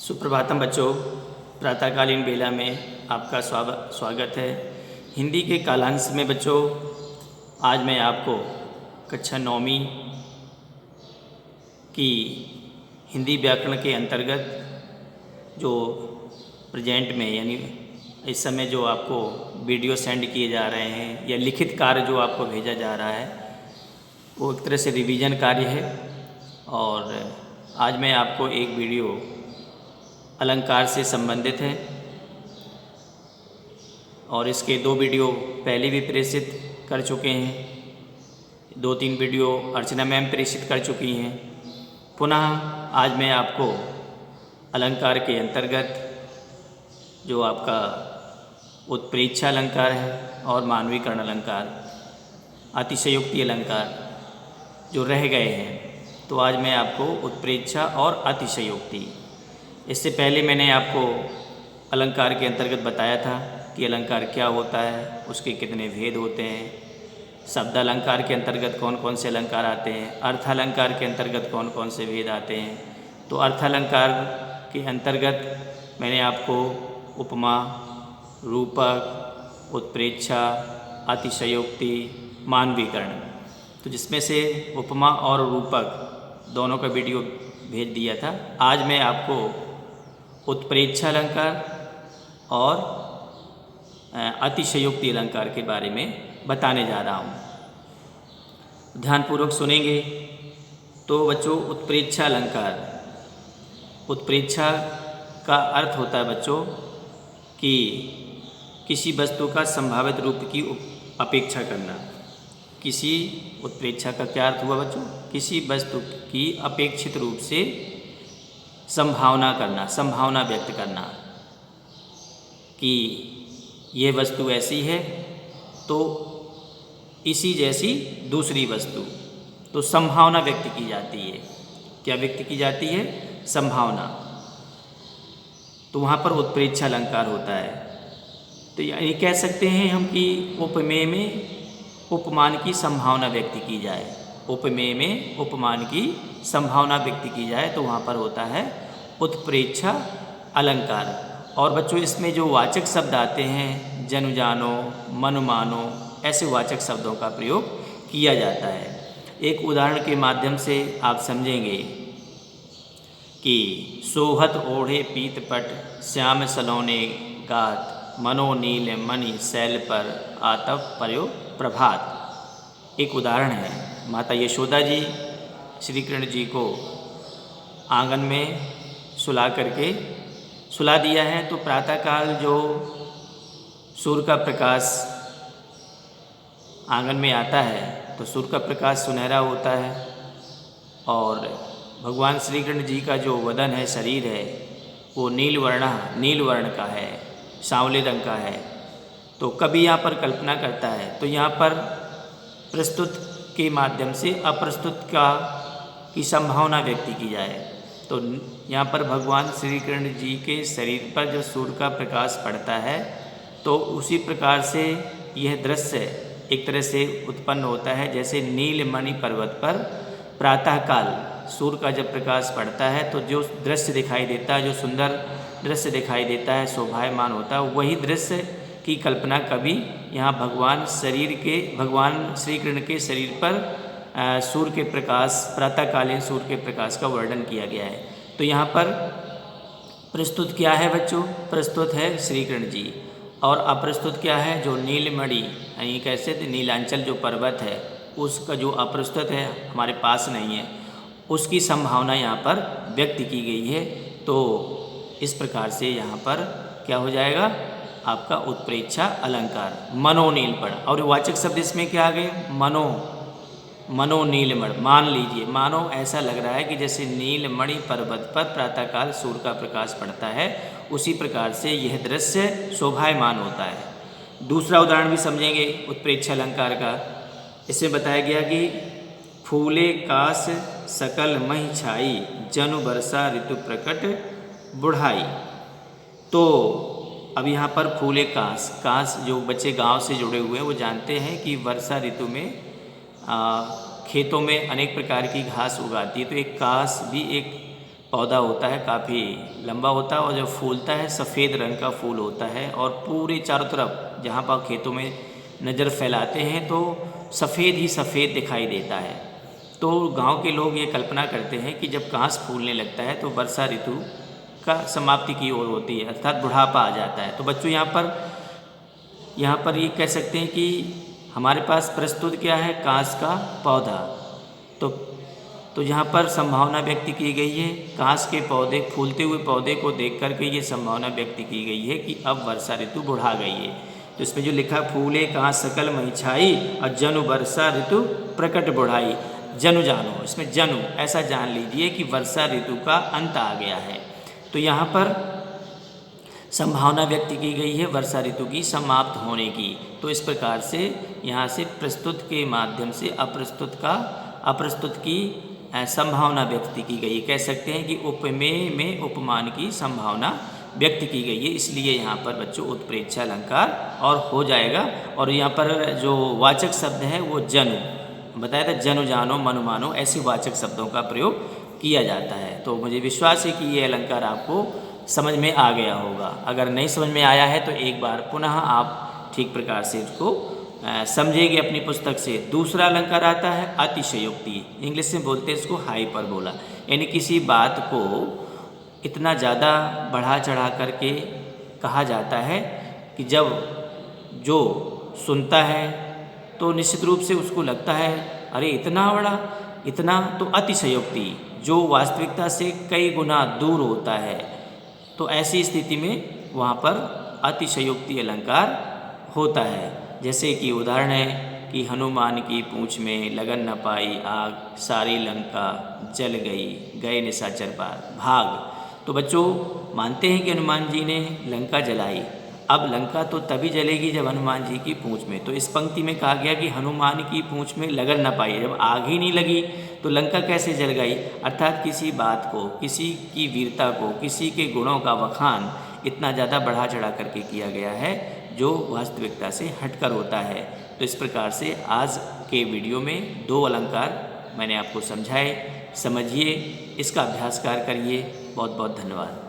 सुप्रभातम बच्चों, प्रातःकालीन बेला में आपका स्वागत है। हिंदी के कालांश में बच्चों, आज मैं आपको कक्षा 9वीं की हिंदी व्याकरण के अंतर्गत जो प्रेजेंट में यानी इस समय जो आपको वीडियो सेंड किए जा रहे हैं या लिखित कार्य जो आपको भेजा जा रहा है वो एक तरह से रिवीजन कार्य है। और आज मैं आपको एक वीडियो अलंकार से संबंधित है और इसके 2 वीडियो पहले भी प्रेषित कर चुके हैं। 2-3 वीडियो अर्चना मैम प्रेषित कर चुकी हैं। पुनः आज मैं आपको अलंकार के अंतर्गत जो आपका उत्प्रेक्षा अलंकार है और मानवीकरण अलंकार, अतिशयोक्ति अलंकार जो रह गए हैं, तो आज मैं आपको उत्प्रेक्षा और अतिशयोक्ति, इससे पहले मैंने आपको अलंकार के अंतर्गत बताया था कि अलंकार क्या होता है, उसके कितने भेद होते हैं, शब्द अलंकार के अंतर्गत कौन कौन से अलंकार आते हैं, अर्थालंकार के अंतर्गत कौन कौन से भेद आते हैं। तो अर्थालंकार के अंतर्गत मैंने आपको उपमा, रूपक, उत्प्रेक्षा, अतिशयोक्ति, मानवीकरण, तो जिसमें से उपमा और रूपक दोनों का वीडियो भेज दिया था। आज मैं आपको उत्प्रेक्षा अलंकार और अतिशयोक्ति अलंकार के बारे में बताने जा रहा हूँ। ध्यानपूर्वक सुनेंगे तो बच्चों, उत्प्रेक्षा अलंकार, उत्प्रेक्षा का अर्थ होता है बच्चों कि किसी वस्तु का संभावित रूप की अपेक्षा करना। किसी उत्प्रेक्षा का क्या अर्थ हुआ बच्चों? किसी वस्तु की अपेक्षित रूप से संभावना करना, संभावना व्यक्त करना कि यह वस्तु ऐसी है तो इसी जैसी दूसरी वस्तु, तो संभावना व्यक्त की जाती है। क्या व्यक्त की जाती है? संभावना। तो वहाँ पर उत्प्रेक्षा अलंकार होता है। तो ये कह सकते हैं हम कि उपमेय में उपमान की संभावना व्यक्त की जाए, उपमेय में उपमान की संभावना व्यक्त की जाए, तो वहाँ पर होता है उत्प्रेक्षा अलंकार। और बच्चों, इसमें जो वाचक शब्द आते हैं, जनु जानो, मनु मानो, ऐसे वाचक शब्दों का प्रयोग किया जाता है। एक उदाहरण के माध्यम से आप समझेंगे कि सोहत ओढ़े पीतपट, श्याम सलोने गात, मनोनील मणि शैल पर आतप पर्यो प्रभात। एक उदाहरण है। माता यशोदा जी श्री कृष्ण जी को आंगन में सुला दिया है। तो प्रातःकाल जो सूर्य का प्रकाश आंगन में आता है तो सूर्य का प्रकाश सुनहरा होता है और भगवान श्री कृष्ण जी का जो वदन है, शरीर है, वो नील वर्ण का है, सांवले रंग का है। तो कभी यहाँ पर कल्पना करता है तो यहाँ पर प्रस्तुत के माध्यम से अप्रस्तुत की संभावना व्यक्त की जाए। तो यहाँ पर भगवान श्री कृष्ण जी के शरीर पर जब सूर्य का प्रकाश पड़ता है तो उसी प्रकार से यह दृश्य एक तरह से उत्पन्न होता है, जैसे नीलमणि पर्वत पर प्रातःकाल सूर्य का जब प्रकाश पड़ता है तो जो दृश्य दिखाई देता है, जो सुंदर दृश्य दिखाई देता है, शोभायमान होता है, वही दृश्य की कल्पना कभी यहाँ भगवान श्री कृष्ण के शरीर पर सूर्य के प्रकाश, प्रातःकालीन सूर्य के प्रकाश का वर्णन किया गया है। तो यहाँ पर प्रस्तुत क्या है बच्चों? प्रस्तुत है श्री कृष्ण जी, और अप्रस्तुत क्या है? जो नीलमणि, यानी कैसे नीलांचल जो पर्वत है उसका जो अप्रस्तुत है, हमारे पास नहीं है, उसकी संभावना यहाँ पर व्यक्त की गई है। तो इस प्रकार से यहाँ पर क्या हो जाएगा? आपका उत्प्रेक्षा अलंकार। मनोनीलमण, और वाचक शब्द इसमें क्या आ गए? मनोनीलमण। मान लीजिए, मानो ऐसा लग रहा है कि जैसे नीलमणि पर्वत पर प्रातःकाल सूर्य का प्रकाश पड़ता है, उसी प्रकार से यह दृश्य शोभायमान होता है। दूसरा उदाहरण भी समझेंगे उत्प्रेक्षा अलंकार का। इसमें बताया गया कि फूले कास सकल मही छाई, जनु वर्षा ऋतु प्रकट बुढ़ाई। तो अब यहाँ पर फूले कास, जो बच्चे गांव से जुड़े हुए हैं वो जानते हैं कि वर्षा ऋतु में खेतों में अनेक प्रकार की घास उगाती है। तो एक कास भी एक पौधा होता है काफ़ी लंबा होता है और जब फूलता है सफ़ेद रंग का फूल होता है और पूरे चारों तरफ जहाँ पर खेतों में नज़र फैलाते हैं तो सफ़ेद ही सफ़ेद दिखाई देता है। तो गांव के लोग ये कल्पना करते हैं कि जब घास फूलने लगता है तो वर्षा ऋतु का समाप्ति की ओर होती है, अर्थात बुढ़ापा आ जाता है। तो बच्चों यहाँ पर ये कह सकते हैं कि हमारे पास प्रस्तुत क्या है, कांस का पौधा। तो यहाँ पर संभावना व्यक्त की गई है, कांस के पौधे, फूलते हुए पौधे को देख करके ये संभावना व्यक्त की गई है कि अब वर्षा ऋतु बुढ़ा गई है। तो इसमें जो लिखा, फूले कांस सकल मई छाई और जनु वर्षा ऋतु प्रकट बुढ़ाई। जनु जानो, इसमें जनु ऐसा जान लीजिए कि वर्षा ऋतु का अंत आ गया है। तो यहाँ पर संभावना व्यक्त की गई है वर्षा ऋतु की समाप्त होने की। तो इस प्रकार से यहाँ से प्रस्तुत के माध्यम से अप्रस्तुत की संभावना व्यक्त की गई है। कह सकते हैं कि उपमेय में उपमान की संभावना व्यक्त की गई है, इसलिए यहाँ पर बच्चों उत्प्रेक्षा अलंकार और हो जाएगा। और यहाँ पर जो वाचक शब्द है वो जनु, बताया था, जनु जानो मनु मानो, ऐसे वाचक शब्दों का प्रयोग किया जाता है। तो मुझे विश्वास है कि ये अलंकार आपको समझ में आ गया होगा। अगर नहीं समझ में आया है तो एक बार पुनः आप ठीक प्रकार से इसको समझेंगे अपनी पुस्तक से। दूसरा अलंकार आता है अतिशयोक्ति, इंग्लिश में बोलते हैं इसको हाइपरबोला, यानी किसी बात को इतना ज़्यादा बढ़ा चढ़ा करके कहा जाता है कि जब जो सुनता है तो निश्चित रूप से उसको लगता है अरे इतना बड़ा, इतना। तो अतिशयोक्ति जो वास्तविकता से कई गुना दूर होता है, तो ऐसी स्थिति में वहाँ पर अतिशयोक्ति अलंकार होता है। जैसे कि उदाहरण है कि हनुमान की पूँछ में लगन न पाई आग, सारी लंका जल गई, गए निशाचर पार भाग। तो बच्चों मानते हैं कि हनुमान जी ने लंका जलाई। अब लंका तो तभी जलेगी जब हनुमान जी की पूँछ में। तो इस पंक्ति में कहा गया कि हनुमान की पूँछ में लगन न पाई, जब आग ही नहीं लगी तो लंका कैसे जल गई। अर्थात किसी बात को, किसी की वीरता को, किसी के गुणों का बखान इतना ज़्यादा बढ़ा चढ़ा करके किया गया है जो वास्तविकता से हटकर होता है। तो इस प्रकार से आज के वीडियो में 2 अलंकार मैंने आपको समझाए, समझिए, इसका अभ्यास करिए। बहुत बहुत धन्यवाद।